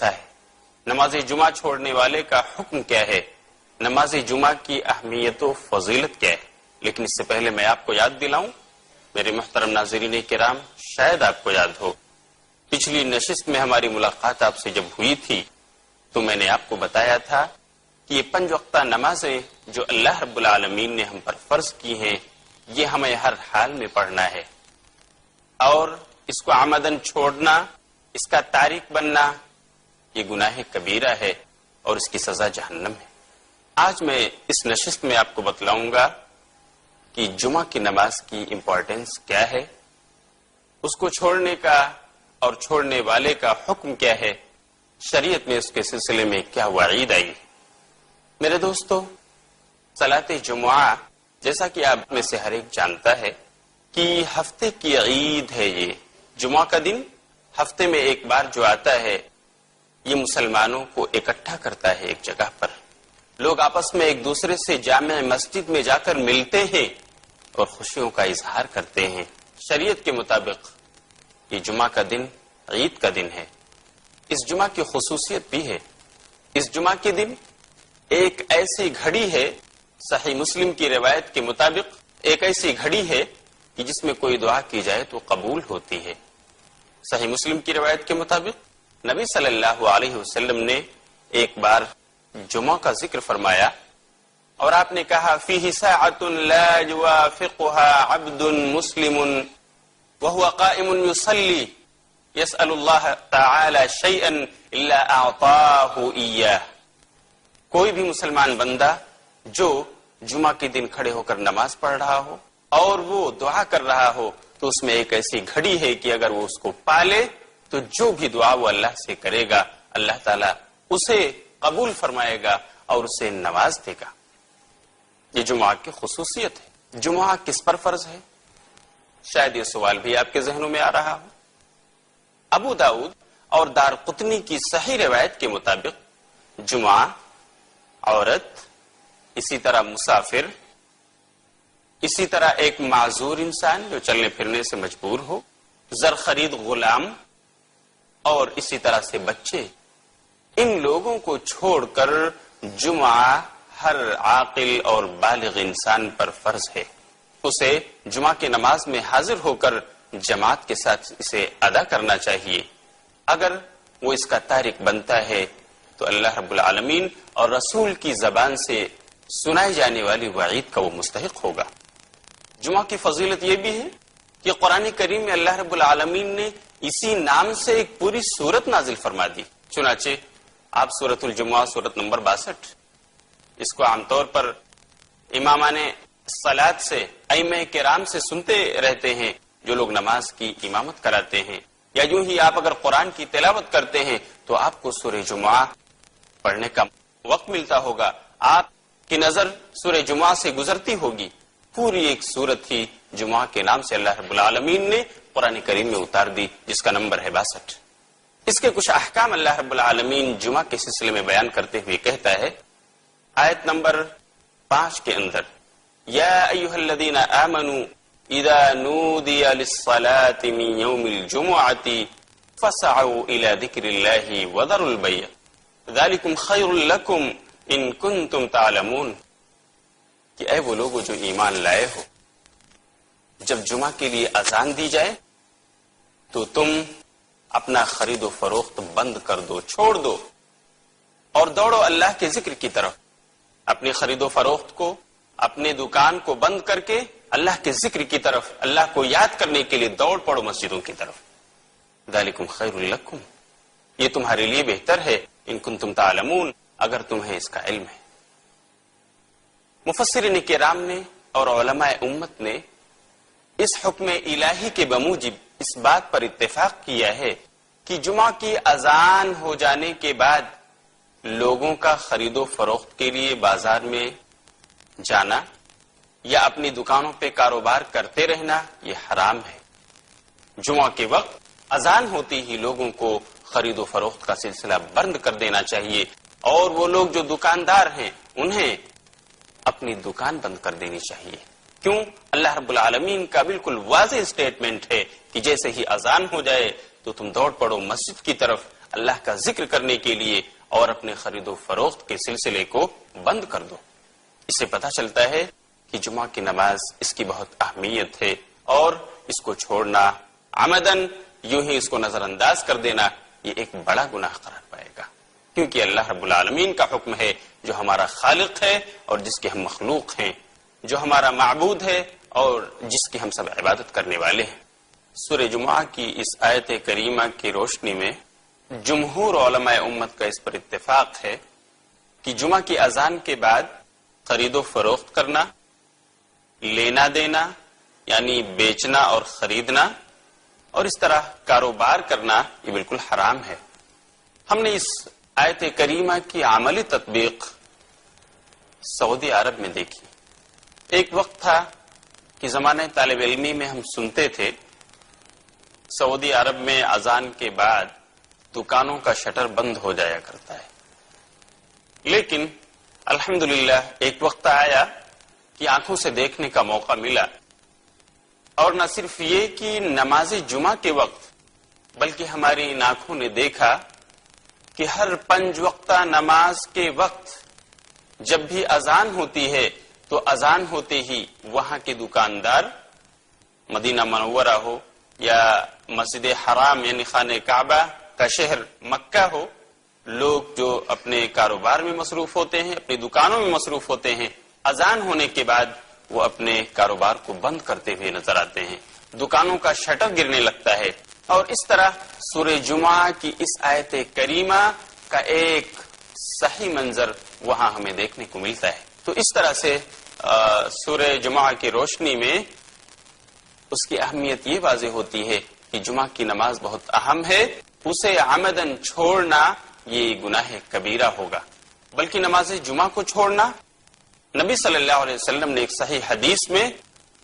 ہے نماز جمعہ چھوڑنے والے کا حکم کیا ہے، نماز جمعہ کی اہمیت و فضیلت کیا ہے. لیکن اس سے پہلے میں آپ کو یاد دلاؤں، میرے محترم ناظرین کرام، شاید آپ کو یاد ہو پچھلی نشست میں ہماری ملاقات آپ سے جب ہوئی تھی تو میں نے آپ کو بتایا تھا کہ یہ 5 وقتہ نمازیں جو اللہ رب العالمین نے ہم پر فرض کی ہیں یہ ہمیں ہر حال میں پڑھنا ہے، اور اس کو عمدن چھوڑنا، اس کا تارک بننا، یہ گناہ کبیرہ ہے اور اس کی سزا جہنم ہے. آج میں اس نشست میں آپ کو بتلاؤں گا کہ جمعہ کی نماز کی امپورٹنس کیا ہے، اس کو چھوڑنے کا اور چھوڑنے والے کا حکم کیا ہے، شریعت میں اس کے سلسلے میں کیا وعید آئی. میرے دوستو، صلاۃ جمعہ جیسا کہ آپ میں سے ہر ایک جانتا ہے کہ ہفتے کی عید ہے. یہ جمعہ کا دن ہفتے میں ایک بار جو آتا ہے یہ مسلمانوں کو اکٹھا کرتا ہے ایک جگہ پر. لوگ آپس میں ایک دوسرے سے جامع مسجد میں جا کر ملتے ہیں اور خوشیوں کا اظہار کرتے ہیں. شریعت کے مطابق یہ جمعہ کا دن عید کا دن ہے. اس جمعہ کی خصوصیت بھی ہے، اس جمعہ کے دن ایک ایسی گھڑی ہے، صحیح مسلم کی روایت کے مطابق ایک ایسی گھڑی ہے کہ جس میں کوئی دعا کی جائے تو قبول ہوتی ہے. صحیح مسلم کی روایت کے مطابق نبی صلی اللہ علیہ وسلم نے ایک بار جمعہ کا ذکر فرمایا اور آپ نے کہا فیہ ساعۃ لا یوافقها عبد مسلم وهو قائم يصلي يسأل الله تعالى شيئا الا اعطاه اياه. کوئی بھی مسلمان بندہ جو جمعہ کے دن کھڑے ہو کر نماز پڑھ رہا ہو اور وہ دعا کر رہا ہو تو اس میں ایک ایسی گھڑی ہے کہ اگر وہ اس کو پالے تو جو بھی دعا وہ اللہ سے کرے گا اللہ تعالیٰ اسے قبول فرمائے گا اور اسے نواز دے گا. یہ جمعہ کی خصوصیت ہے. جمعہ کس پر فرض ہے؟ شاید یہ سوال بھی آپ کے ذہنوں میں آ رہا ہو. ابو داؤد اور دارقطنی کی صحیح روایت کے مطابق جمعہ عورت، اسی طرح مسافر، اسی طرح ایک معذور انسان جو چلنے پھرنے سے مجبور ہو، زر خرید غلام اور اسی طرح سے بچے، ان لوگوں کو چھوڑ کر جمعہ ہر عاقل اور بالغ انسان پر فرض ہے. اسے جمعہ کی نماز میں حاضر ہو کر جماعت کے ساتھ اسے ادا کرنا چاہیے. اگر وہ اس کا تارک بنتا ہے تو اللہ رب العالمین اور رسول کی زبان سے سنائی جانے والی وعید کا وہ مستحق ہوگا. جمعہ کی فضیلت یہ بھی ہے کہ قرآن کریم میں اللہ رب العالمین نے اسی نام سے ایک پوری سورت نازل فرما دی. چنانچہ آپ سورۃ الجمعہ سورت نمبر 62 اس کو عام طور پر امامان صلاۃ سے، ائمہ کرام سے سنتے رہتے ہیں جو لوگ نماز کی امامت کراتے ہیں، یا یوں ہی آپ اگر قرآن کی تلاوت کرتے ہیں تو آپ کو سورہ جمعہ پڑھنے کا وقت ملتا ہوگا، آپ کی نظر سورہ جمعہ سے گزرتی ہوگی. پوری ایک سورت ہی جمعہ کے نام سے اللہ رب العالمین نے قرآن کریم میں اتار دی جس کا نمبر ہے 62. اس کے کچھ احکام اللہ رب العالمین جمعہ کے سلسلے میں بیان کرتے ہوئے کہتا ہے آیت نمبر 5 کے اندر، یا ایھا الذین آمنوا اذا نودی للصلاۃ من یوم الجمعۃ فاسعوا الی ذکر اللہ وذروا البیع ذلکم خیر لکم ان کنتم تعلمون. کہ اے وہ لوگ جو ایمان لائے ہو، جب جمعہ کے لیے اذان دی جائے تو تم اپنا خرید و فروخت بند کر دو، چھوڑ دو اور دوڑو اللہ کے ذکر کی طرف. اپنی خرید و فروخت کو، اپنے دکان کو بند کر کے اللہ کے ذکر کی طرف، اللہ کو یاد کرنے کے لیے دوڑ پڑو مسجدوں کی طرف. ذالکم خیر لکم، یہ تمہارے لیے بہتر ہے، ان کنتم تعلمون، اگر تمہیں اس کا علم ہے. مفسرین کرام نے اور علماء امت نے اس حکم الہی کے بموجب اس بات پر اتفاق کیا ہے کہ جمعہ کی اذان ہو جانے کے بعد لوگوں کا خرید و فروخت کے لیے بازار میں جانا یا اپنی دکانوں پہ کاروبار کرتے رہنا یہ حرام ہے. جمعہ کے وقت اذان ہوتی ہی لوگوں کو خرید و فروخت کا سلسلہ بند کر دینا چاہیے، اور وہ لوگ جو دکاندار ہیں انہیں اپنی دکان بند کر دینی چاہیے. کیوں؟ اللہ رب العالمین کا بالکل واضح اسٹیٹمنٹ ہے کہ جیسے ہی اذان ہو جائے تو تم دوڑ پڑو مسجد کی طرف اللہ کا ذکر کرنے کے لیے اور اپنے خرید و فروخت کے سلسلے کو بند کر دو۔ اس سے پتہ چلتا ہے کہ جمعہ کی نماز اس کی بہت اہمیت ہے، اور اس کو چھوڑنا عمدن یوں ہی اس کو نظر انداز کر دینا یہ ایک بڑا گناہ قرار پائے گا، کیونکہ اللہ رب العالمین کا حکم ہے جو ہمارا خالق ہے اور جس کے ہم مخلوق ہیں، جو ہمارا معبود ہے اور جس کی ہم سب عبادت کرنے والے ہیں۔ سورہ جمعہ کی اس آیت کریمہ کی روشنی میں جمہور علماء امت کا اس پر اتفاق ہے کہ جمعہ کی اذان کے بعد خرید و فروخت کرنا، لینا دینا یعنی بیچنا اور خریدنا، اور اس طرح کاروبار کرنا یہ بالکل حرام ہے۔ ہم نے اس آیت کریمہ کی عملی تطبیق سعودی عرب میں دیکھی۔ ایک وقت تھا کہ زمانہ طالب علمی میں ہم سنتے تھے سعودی عرب میں اذان کے بعد دکانوں کا شٹر بند ہو جایا کرتا ہے، لیکن الحمدللہ ایک وقت آیا کہ آنکھوں سے دیکھنے کا موقع ملا، اور نہ صرف یہ کہ نماز جمعہ کے وقت بلکہ ہماری ان آنکھوں نے دیکھا کہ ہر 5 وقتہ نماز کے وقت جب بھی اذان ہوتی ہے تو اذان ہوتے ہی وہاں کے دکاندار، مدینہ منورہ ہو یا مسجد حرام یعنی خانہ کعبہ کا شہر مکہ ہو، لوگ جو اپنے کاروبار میں مصروف ہوتے ہیں، اپنی دکانوں میں مصروف ہوتے ہیں، اذان ہونے کے بعد وہ اپنے کاروبار کو بند کرتے ہوئے نظر آتے ہیں، دکانوں کا شٹر گرنے لگتا ہے، اور اس طرح سورہ جمعہ کی اس آیت کریمہ کا ایک صحیح منظر وہاں ہمیں دیکھنے کو ملتا ہے۔ تو اس طرح سے سورہ جمعہ کی روشنی میں اس کی اہمیت یہ واضح ہوتی ہے کہ جمعہ کی نماز بہت اہم ہے، اسے عمدن چھوڑنا یہ گناہ کبیرہ ہوگا۔ بلکہ نماز جمعہ کو چھوڑنا، نبی صلی اللہ علیہ وسلم نے ایک صحیح حدیث میں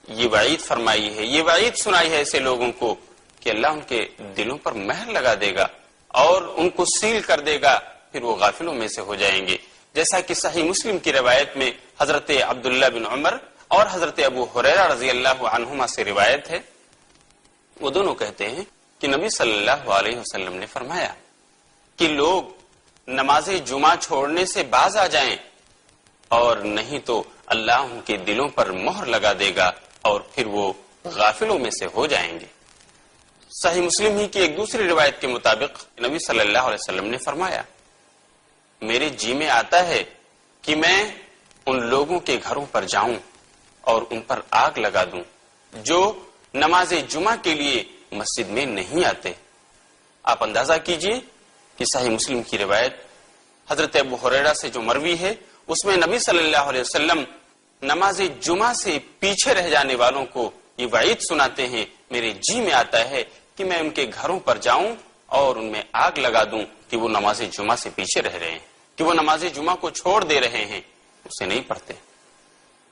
یہ وعید فرمائی ہے، یہ وعید سنائی ہے ایسے لوگوں کو کہ اللہ ان کے دلوں پر مہر لگا دے گا اور ان کو سیل کر دے گا، پھر وہ غافلوں میں سے ہو جائیں گے۔ جیسا کہ صحیح مسلم کی روایت میں حضرت عبداللہ بن عمر اور حضرت ابو ہریرہ رضی اللہ عنہما سے روایت ہے، وہ دونوں کہتے ہیں کہ نبی صلی اللہ علیہ وسلم نے فرمایا کہ لوگ نماز جمعہ چھوڑنے سے باز آ جائیں، اور نہیں تو اللہ ان کے دلوں پر مہر لگا دے گا اور پھر وہ غافلوں میں سے ہو جائیں گے۔ صحیح مسلم ہی کی ایک دوسری روایت کے مطابق نبی صلی اللہ علیہ وسلم نے فرمایا، میرے جی میں آتا ہے کہ میں ان لوگوں کے گھروں پر جاؤں اور ان پر آگ لگا دوں جو نماز جمعہ کے لیے مسجد میں نہیں آتے۔ آپ اندازہ کیجئے کہ صحیح مسلم کی روایت حضرت ابو ہریرہ سے جو مروی ہے اس میں نبی صلی اللہ علیہ وسلم نماز جمعہ سے پیچھے رہ جانے والوں کو یہ وعید سناتے ہیں، میرے جی میں آتا ہے کہ میں ان کے گھروں پر جاؤں اور ان میں آگ لگا دوں کہ وہ نماز جمعہ سے پیچھے رہ رہے ہیں، کہ وہ نماز جمعہ کو چھوڑ دے رہے ہیں، اسے نہیں پڑھتے۔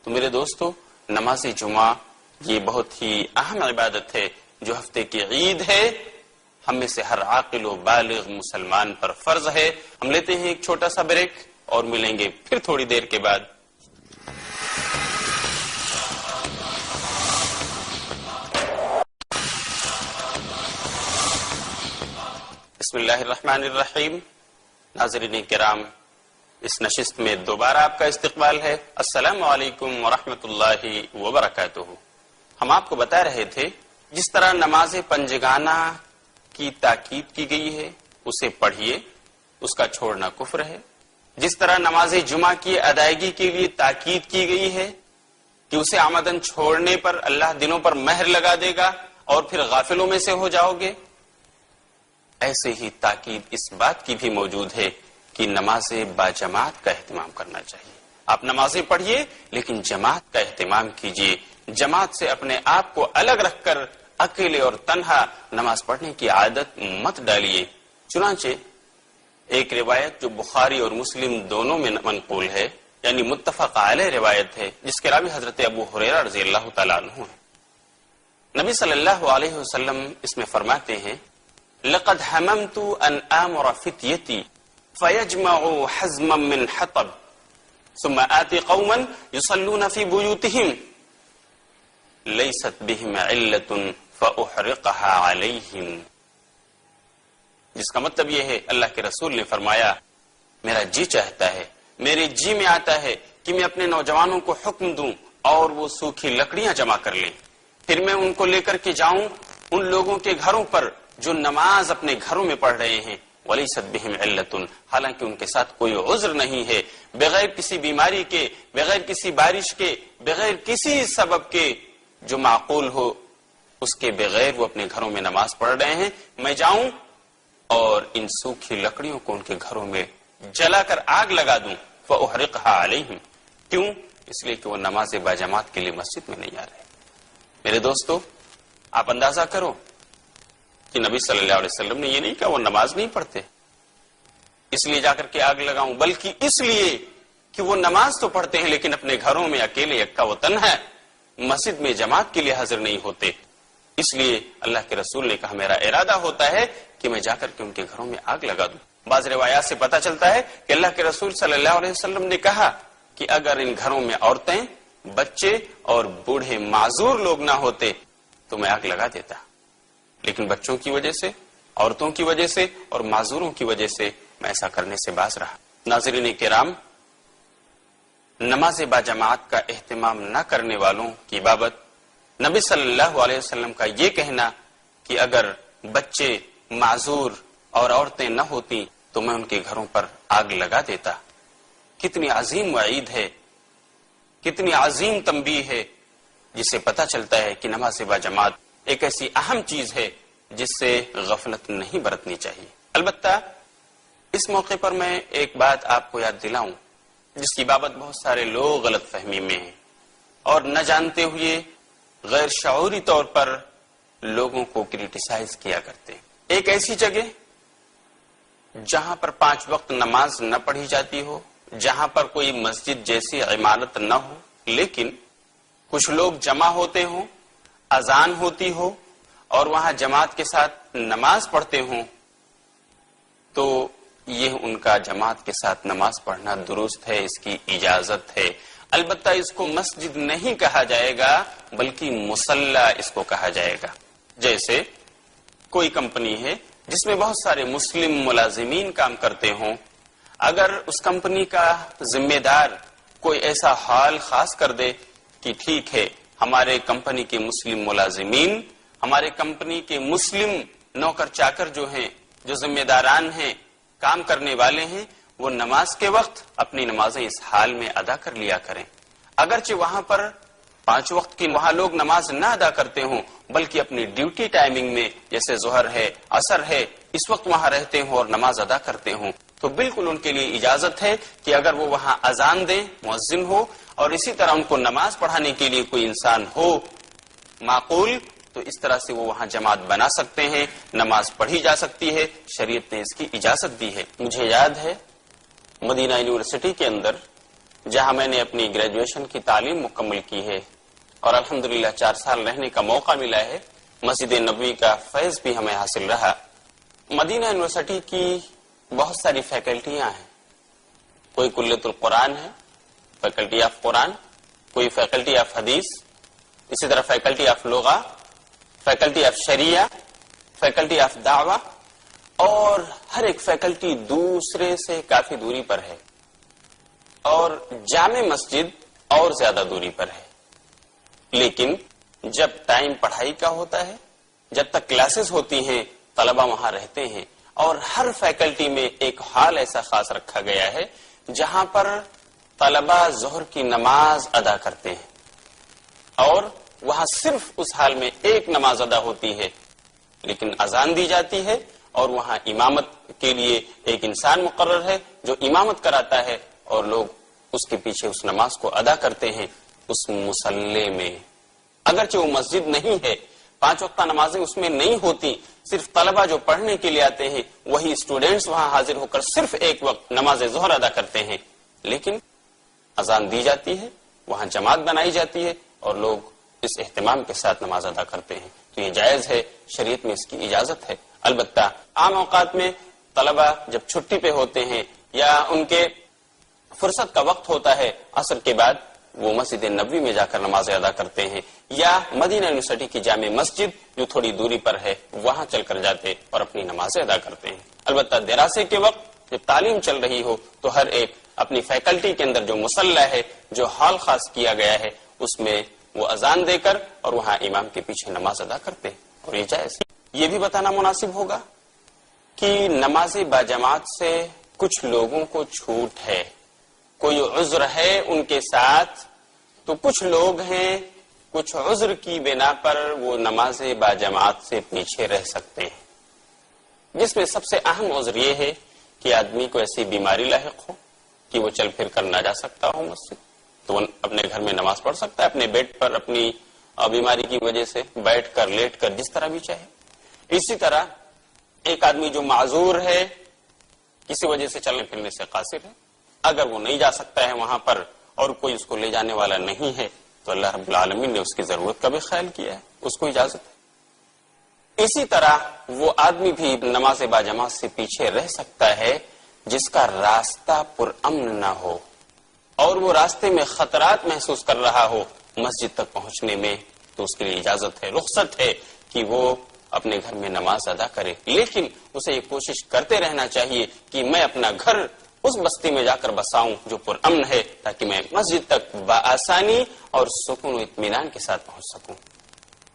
تو میرے دوستو، نماز جمعہ یہ بہت ہی اہم عبادت ہے جو ہفتے کی عید ہے، ہم میں سے ہر عاقل و بالغ مسلمان پر فرض ہے۔ ہم لیتے ہیں ایک چھوٹا سا بریک اور ملیں گے پھر تھوڑی دیر کے بعد۔ بسم اللہ الرحمن الرحیم۔ ناظرین کرام، اس نشست میں دوبارہ آپ کا استقبال ہے۔ السلام علیکم ورحمۃ اللہ وبرکاتہ۔ ہم آپ کو بتا رہے تھے جس طرح نماز پنجگانہ کی تاکید کی گئی ہے اسے پڑھیے، اس کا چھوڑنا کفر ہے۔ جس طرح نماز جمعہ کی ادائیگی کے لیے تاکید کی گئی ہے کہ اسے عمدن چھوڑنے پر اللہ دلوں پر مہر لگا دے گا اور پھر غافلوں میں سے ہو جاؤ گے، ایسے ہی تاکید اس بات کی بھی موجود ہے کہ نماز باجماعت کا اہتمام کرنا چاہیے۔ آپ نمازیں پڑھیے لیکن جماعت کا اہتمام کیجیے، جماعت سے اپنے آپ کو الگ رکھ کر اکیلے اور تنہا نماز پڑھنے کی عادت مت ڈالیے۔ چنانچہ ایک روایت جو بخاری اور مسلم دونوں میں منقول ہے، یعنی متفق علیہ روایت ہے، جس کے راوی حضرت ابو ہریرہ رضی اللہ تعالیٰ عنہ ہیں۔ نبی صلی اللہ علیہ وسلم اس میں فرماتے ہیں، لقد هممت ان آمر فتيتي فيجمعوا حزما من حطب ثم آتي قوما يصلون في بيوتهم ليست بهم علة فأحرقها عليهم۔ جس کا مطلب یہ ہے اللہ کے رسول نے فرمایا میرا جی چاہتا ہے، میرے جی میں آتا ہے کہ میں اپنے نوجوانوں کو حکم دوں اور وہ سوکھی لکڑیاں جمع کر لیں، پھر میں ان کو لے کر کے جاؤں ان لوگوں کے گھروں پر جو نماز اپنے گھروں میں پڑھ رہے ہیں، وَلَيْسَتْ بِهِمْ عِلَّةٌ، حالانکہ ان کے ساتھ کوئی عذر نہیں ہے، بغیر کسی بیماری کے، بغیر کسی بارش کے، بغیر کسی سبب کے جو معقول ہو، اس کے بغیر وہ اپنے گھروں میں نماز پڑھ رہے ہیں، میں جاؤں اور ان سوکھی لکڑیوں کو ان کے گھروں میں جلا کر آگ لگا دوں، فَأُحْرِقْهَا عَلَيْهِمْ، کیوں؟ اس لیے کہ وہ نماز باجماعت کے لیے مسجد میں نہیں آ رہے۔ میرے دوستو، آپ اندازہ کرو کہ نبی صلی اللہ علیہ وسلم نے یہ نہیں کہا وہ نماز نہیں پڑھتے اس لیے جا کر کے آگ لگاؤں، بلکہ اس لیے کہ وہ نماز تو پڑھتے ہیں لیکن اپنے گھروں میں اکیلے یکا و تنہا مسجد میں جماعت کے لیے حاضر نہیں ہوتے، اس لیے اللہ کے رسول نے کہا میرا ارادہ ہوتا ہے کہ میں جا کر کے ان کے گھروں میں آگ لگا دوں۔ بعض روایات سے پتہ چلتا ہے کہ اللہ کے رسول صلی اللہ علیہ وسلم نے کہا کہ اگر ان گھروں میں عورتیں، بچے اور بوڑھے معذور لوگ نہ ہوتے تو میں آگ لگا دیتا، لیکن بچوں کی وجہ سے، عورتوں کی وجہ سے اور معذوروں کی وجہ سے میں ایسا کرنے سے باز رہا۔ ناظرین کرام، نماز باجماعت کا اہتمام نہ کرنے والوں کی بابت نبی صلی اللہ علیہ وسلم کا یہ کہنا کہ اگر بچے، معذور اور عورتیں نہ ہوتی تو میں ان کے گھروں پر آگ لگا دیتا، کتنی عظیم وعید ہے، کتنی عظیم تنبیہ ہے، جس سے پتہ چلتا ہے کہ نماز باجماعت ایک ایسی اہم چیز ہے جس سے غفلت نہیں برتنی چاہیے۔ البتہ اس موقع پر میں ایک بات آپ کو یاد دلاؤں جس کی بابت بہت سارے لوگ غلط فہمی میں ہیں اور نہ جانتے ہوئے غیر شعوری طور پر لوگوں کو کرٹیسائز کیا کرتے ہیں۔ ایک ایسی جگہ جہاں پر 5 وقت نماز نہ پڑھی جاتی ہو، جہاں پر کوئی مسجد جیسی عمارت نہ ہو، لیکن کچھ لوگ جمع ہوتے ہوں، اذان ہوتی ہو اور وہاں جماعت کے ساتھ نماز پڑھتے ہوں، تو یہ ان کا جماعت کے ساتھ نماز پڑھنا درست ہے، اس کی اجازت ہے۔ البتہ اس کو مسجد نہیں کہا جائے گا بلکہ مصلی اس کو کہا جائے گا۔ جیسے کوئی کمپنی ہے جس میں بہت سارے مسلم ملازمین کام کرتے ہوں، اگر اس کمپنی کا ذمہ دار کوئی ایسا حال خاص کر دے کہ ٹھیک ہے ہمارے کمپنی کے مسلم ملازمین، ہمارے کمپنی کے مسلم نوکر چاکر جو ہیں، جو ذمہ داران ہیں، کام کرنے والے ہیں، وہ نماز کے وقت اپنی نمازیں اس حال میں ادا کر لیا کریں، اگرچہ وہاں پر 5 وقت کی وہاں لوگ نماز نہ ادا کرتے ہوں بلکہ اپنی ڈیوٹی ٹائمنگ میں جیسے ظہر ہے، عصر ہے، اس وقت وہاں رہتے ہوں اور نماز ادا کرتے ہوں، تو بالکل ان کے لیے اجازت ہے کہ اگر وہ وہاں اذان دیں، مؤذن ہو، اور اسی طرح ان کو نماز پڑھانے کے لیے کوئی انسان ہو معقول، تو اس طرح سے وہ وہاں جماعت بنا سکتے ہیں، نماز پڑھی جا سکتی ہے، شریعت نے اس کی اجازت دی ہے۔ مجھے یاد ہے مدینہ یونیورسٹی کے اندر جہاں میں نے اپنی گریجویشن کی تعلیم مکمل کی ہے اور الحمدللہ 4 سال رہنے کا موقع ملا ہے، مسجد نبوی کا فیض بھی ہمیں حاصل رہا۔ مدینہ یونیورسٹی کی بہت ساری فیکلٹیاں ہیں، کوئی کلیۃ القرآن ہے، فیکلٹی آف قرآن، کوئی فیکلٹی آف حدیث، اسی طرح فیکلٹی آف لغہ، فیکلٹی آف شریعہ، فیکلٹی آف دعوہ، اور ہر ایک فیکلٹی دوسرے سے کافی دوری پر ہے، اور جامع مسجد اور زیادہ دوری پر ہے۔ لیکن جب ٹائم پڑھائی کا ہوتا ہے، جب تک کلاسز ہوتی ہیں، طلبہ وہاں رہتے ہیں، اور ہر فیکلٹی میں ایک حال ایسا خاص رکھا گیا ہے جہاں پر طلبہ ظہر کی نماز ادا کرتے ہیں، اور وہاں صرف اس حال میں ایک نماز ادا ہوتی ہے، لیکن اذان دی جاتی ہے اور وہاں امامت کے لیے ایک انسان مقرر ہے جو امامت کراتا ہے، اور لوگ اس کے پیچھے اس نماز کو ادا کرتے ہیں اس مصلی میں۔ اگرچہ وہ مسجد نہیں ہے، 5 وقتہ نمازیں اس میں نہیں ہوتی، صرف طلبہ جو پڑھنے کے لیے آتے ہیں وہی اسٹوڈینٹس وہاں حاضر ہو کر صرف ایک وقت نماز ظہر ادا کرتے ہیں، لیکن اذان دی جاتی ہے، وہاں جماعت بنائی جاتی ہے اور لوگ اس اہتمام کے ساتھ نماز ادا کرتے ہیں، تو یہ جائز ہے، شریعت میں اس کی اجازت ہے۔ البتہ عام اوقات میں طلبہ جب چھٹی پہ ہوتے ہیں یا ان کے فرصت کا وقت ہوتا ہے عصر کے بعد، وہ مسجد نبوی میں جا کر نمازیں ادا کرتے ہیں، یا مدینہ یونیورسٹی کی جامع مسجد جو تھوڑی دوری پر ہے وہاں چل کر جاتے اور اپنی نمازیں ادا کرتے ہیں۔ البتہ دراسے کے وقت جب تعلیم چل رہی ہو تو ہر ایک اپنی فیکلٹی کے اندر جو مصلی ہے، جو ہال خاص کیا گیا ہے، اس میں وہ اذان دے کر اور وہاں امام کے پیچھے نماز ادا کرتے ہیں، اور یہ جائز۔ یہ بھی بتانا مناسب ہوگا کہ نماز باجماعت سے کچھ لوگوں کو چھوٹ ہے، کوئی عذر ہے ان کے ساتھ، تو کچھ لوگ ہیں کچھ عذر کی بنا پر وہ نماز باجماعت سے پیچھے رہ سکتے ہیں، جس میں سب سے اہم عذر یہ ہے کہ آدمی کو ایسی بیماری لاحق ہو کہ وہ چل پھر کر نہ جا سکتا ہو مسجد، تو وہ اپنے گھر میں نماز پڑھ سکتا ہے، اپنے بیڈ پر اپنی بیماری کی وجہ سے بیٹھ کر لیٹ کر جس طرح بھی چاہے۔ اسی طرح ایک آدمی جو معذور ہے، کسی وجہ سے چلنے پھرنے سے قاصر ہے، اگر وہ نہیں جا سکتا ہے وہاں پر اور کوئی اس کو لے جانے والا نہیں ہے تو اللہ رب العالمین نے اس کی ضرورت کا بھی خیال کیا ہے، اس کو اجازت ہے۔ اسی طرح وہ آدمی بھی نماز باجماعت سے پیچھے رہ سکتا ہے جس کا راستہ پرامن نہ ہو اور وہ راستے میں خطرات محسوس کر رہا ہو مسجد تک پہنچنے میں، تو اس کے لیے اجازت ہے، رخصت ہے کہ وہ اپنے گھر میں نماز ادا کرے، لیکن اسے یہ کوشش کرتے رہنا چاہیے کہ میں اپنا گھر اس بستی میں جا کر بساؤں جو پرامن ہے، تاکہ میں مسجد تک بآسانی اور سکون و اطمینان کے ساتھ پہنچ سکوں۔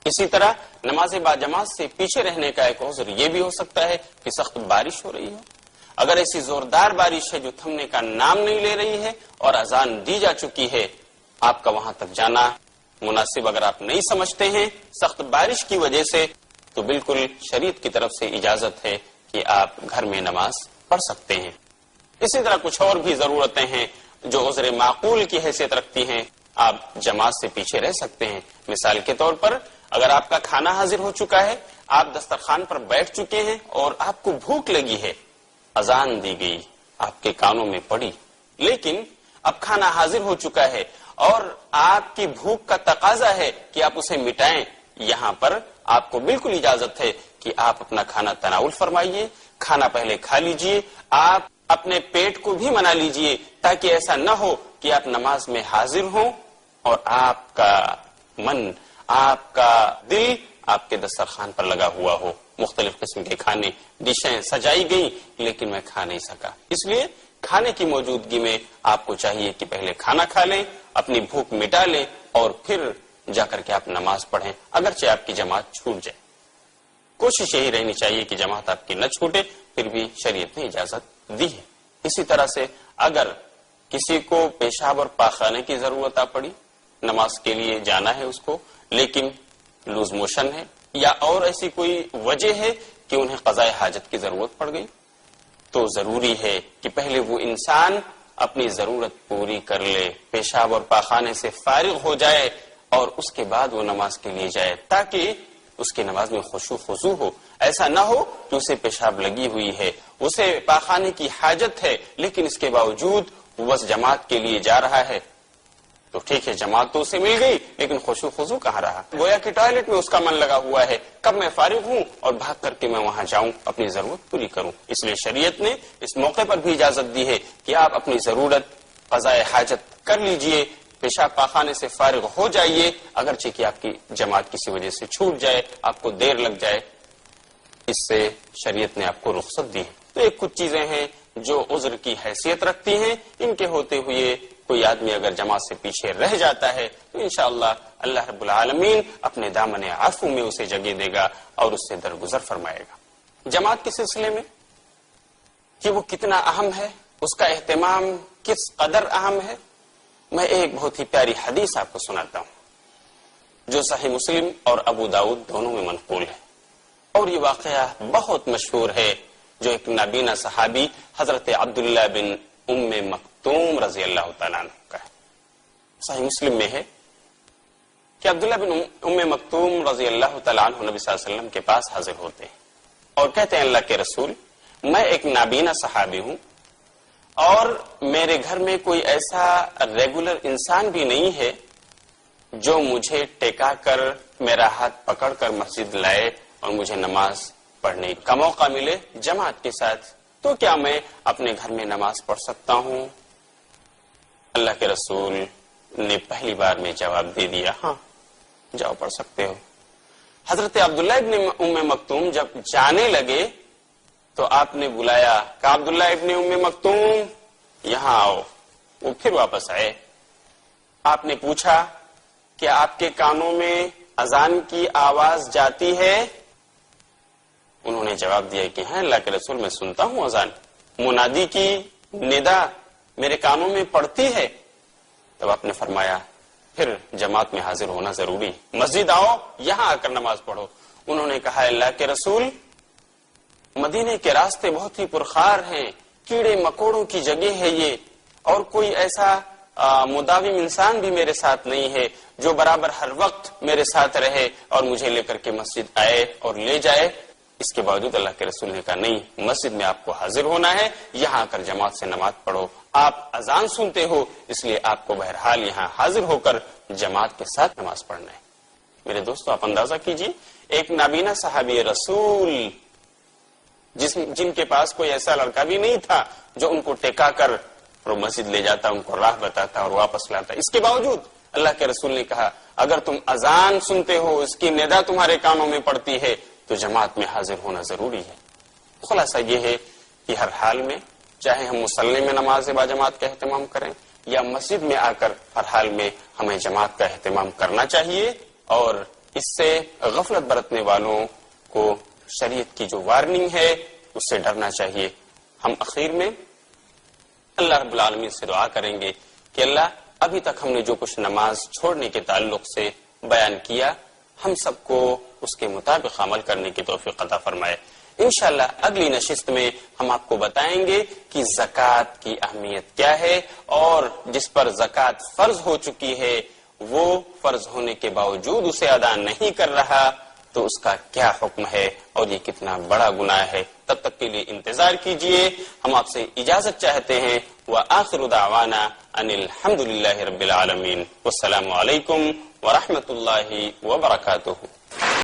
اسی طرح نماز باجماعت سے پیچھے رہنے کا ایک عذر یہ بھی ہو سکتا ہے کہ سخت بارش ہو رہی ہو، اگر ایسی زوردار بارش ہے جو تھمنے کا نام نہیں لے رہی ہے اور اذان دی جا چکی ہے، آپ کا وہاں تک جانا مناسب اگر آپ نہیں سمجھتے ہیں سخت بارش کی وجہ سے، تو بالکل شریعت کی طرف سے اجازت ہے کہ آپ گھر میں نماز پڑھ سکتے ہیں۔ اسی طرح کچھ اور بھی ضرورتیں ہیں جو عذر معقول کی حیثیت رکھتی ہیں، آپ جماعت سے پیچھے رہ سکتے ہیں۔ مثال کے طور پر اگر آپ کا کھانا حاضر ہو چکا ہے، آپ دسترخوان پر بیٹھ چکے ہیں اور آپ کو بھوک لگی ہے، اذان دی گئی، آپ کے کانوں میں پڑی، لیکن اب کھانا حاضر ہو چکا ہے اور آپ کی بھوک کا تقاضا ہے کہ آپ اسے مٹائیں، یہاں پر آپ کو بالکل اجازت ہے کہ آپ اپنا کھانا تناول فرمائیے، کھانا پہلے کھا لیجئے، آپ اپنے پیٹ کو بھی منا لیجئے، تاکہ ایسا نہ ہو کہ آپ نماز میں حاضر ہوں اور آپ کا من، آپ کا دل آپ کے دسترخوان پر لگا ہوا ہو، مختلف قسم کے کھانے ڈشیں سجائی گئیں لیکن میں کھا نہیں سکا۔ اس لیے کھانے کی موجودگی میں آپ کو چاہیے کہ پہلے کھانا کھا لیں، اپنی بھوک مٹا لیں اور پھر جا کر کے آپ نماز پڑھیں، اگرچہ آپ کی جماعت چھوٹ جائے۔ کوشش یہی رہنی چاہیے کہ جماعت آپ کی نہ چھوٹے، پھر بھی شریعت نے اجازت دی ہے۔ اسی طرح سے اگر کسی کو پیشاب اور پاخانے کی ضرورت آ پڑی، نماز کے لیے جانا ہے اس کو، لیکن لوز موشن ہے یا اور ایسی کوئی وجہ ہے کہ انہیں قضاء حاجت کی ضرورت پڑ گئی، تو ضروری ہے کہ پہلے وہ انسان اپنی ضرورت پوری کر لے، پیشاب اور پاخانے سے فارغ ہو جائے اور اس کے بعد وہ نماز کے لیے جائے، تاکہ اس کی نماز میں خشوع خضوع ہو۔ ایسا نہ ہو کہ اسے پیشاب لگی ہوئی ہے، اسے پاخانے کی حاجت ہے، لیکن اس کے باوجود وہ بس جماعت کے لیے جا رہا ہے، تو ٹھیک ہے جماعت تو اسے مل گئی لیکن خشوع خضوع کہاں رہا؟ گویا کہ ٹوائلٹ میں اس کا من لگا ہوا ہے، کب میں فارغ ہوں اور بھاگ کر کے میں وہاں جاؤں اپنی ضرورت پوری کروں۔ اس لیے شریعت نے اس موقع پر بھی اجازت دی ہے کہ آپ اپنی ضرورت قضاء حاجت کر لیجئے، پیشاب پاخانے سے فارغ ہو جائیے، اگرچہ کہ آپ کی جماعت کسی وجہ سے چھوٹ جائے، آپ کو دیر لگ جائے، اس سے شریعت نے آپ کو رخصت دی ہے۔ تو ایک کچھ چیزیں ہیں جو عذر کی حیثیت رکھتی ہیں، ان کے ہوتے ہوئے کوئی آدمی اگر جماعت سے پیچھے رہ جاتا ہے تو انشاءاللہ اللہ رب العالمین اپنے دامن عفو میں اسے جگہ دے گا اور اس سے درگزر فرمائے گا۔ جماعت کے سلسلے میں کہ وہ کتنا اہم ہے، اس کا اہتمام کس قدر اہم ہے، میں ایک بہت ہی پیاری حدیث آپ کو سناتا ہوں جو صحیح مسلم اور ابو داؤد دونوں میں منقول ہے، اور یہ واقعہ بہت مشہور ہے جو ایک نابینا صحابی حضرت عبداللہ بن ام مکتوم رضی اللہ تعالیٰ عنہ کا ہے۔ صحیح مسلم میں ہے کہ عبداللہ بن ام مکتوم رضی اللہ تعالیٰ عنہ نبی صلی اللہ علیہ وسلم کے پاس حاضر ہوتے ہیں اور کہتے ہیں اللہ کے رسول، میں ایک نابینا صحابی ہوں اور میرے گھر میں کوئی ایسا ریگولر انسان بھی نہیں ہے جو مجھے ٹیکا کر میرا ہاتھ پکڑ کر مسجد لائے اور مجھے نماز پڑھنے کا موقع ملے جماعت کے ساتھ، تو کیا میں اپنے گھر میں نماز پڑھ سکتا ہوں؟ اللہ کے رسول نے پہلی بار میں جواب دے دیا ہاں جاؤ پڑھ سکتے ہو۔ حضرت عبداللہ ابن ام مکتوم جب جانے لگے تو آپ نے بلایا کہ عبداللہ ابن ام مکتوم یہاں آؤ۔ وہ پھر واپس آئے۔ آپ نے پوچھا کہ آپ کے کانوں میں اذان کی آواز جاتی ہے؟ انہوں نے جواب دیا کہ ہاں اللہ کے رسول میں سنتا ہوں اذان، منادی کی ندا میرے کانوں میں پڑتی ہے۔ تب آپ نے فرمایا پھر جماعت میں حاضر ہونا ضروری، مسجد آؤ یہاں آ کر نماز پڑھو۔ انہوں نے کہا اللہ کے رسول مدینے کے راستے بہت ہی پرخار ہیں، کیڑے مکوڑوں کی جگہ ہے یہ، اور کوئی ایسا مداوم انسان بھی میرے ساتھ نہیں ہے جو برابر ہر وقت میرے ساتھ رہے اور مجھے لے کر کے مسجد آئے اور لے جائے۔ اس کے باوجود اللہ کے رسول نے کہا نہیں، مسجد میں آپ کو حاضر ہونا ہے، یہاں آ کر جماعت سے نماز پڑھو۔ آپ اذان سنتے ہو اس لیے آپ کو بہرحال یہاں حاضر ہو کر جماعت کے ساتھ نماز پڑھنا ہے۔ میرے دوستو آپ اندازہ کیجئے ایک نابینا صحابی رسول جن کے پاس کوئی ایسا لڑکا بھی نہیں تھا جو ان کو ٹیکا کر اور مسجد لے جاتا، ان کو راہ بتاتا اور واپس لاتا، اس کے باوجود اللہ کے رسول نے کہا اگر تم اذان سنتے ہو، اس کی ندا تمہارے کانوں میں پڑتی ہے تو جماعت میں حاضر ہونا ضروری ہے۔ خلاصہ یہ ہے کہ ہر حال میں چاہے ہم مصلی میں نماز با جماعت کا اہتمام کریں یا مسجد میں آ کر، ہر حال میں ہمیں جماعت کا اہتمام کرنا چاہیے، اور اس سے غفلت برتنے والوں کو شریعت کی جو وارننگ ہے اس سے ڈرنا چاہیے۔ ہم اخیر میں اللہ رب العالمین سے دعا کریں گے کہ اللہ ابھی تک ہم نے جو کچھ نماز چھوڑنے کے تعلق سے بیان کیا، ہم سب کو اس کے مطابق عمل کرنے کی توفیق عطا فرمائے۔ انشاءاللہ اگلی نشست میں ہم آپ کو بتائیں گے کہ زکوٰۃ کی اہمیت کیا ہے، اور جس پر زکوٰۃ فرض ہو چکی ہے وہ فرض ہونے کے باوجود اسے ادا نہیں کر رہا تو اس کا کیا حکم ہے اور یہ کتنا بڑا گناہ ہے۔ تب تک کے لیے انتظار کیجئے، ہم آپ سے اجازت چاہتے ہیں۔ وآخر دعوانا ان الحمد للہ رب العالمین، والسلام علیکم ورحمۃ اللہ وبرکاتہ۔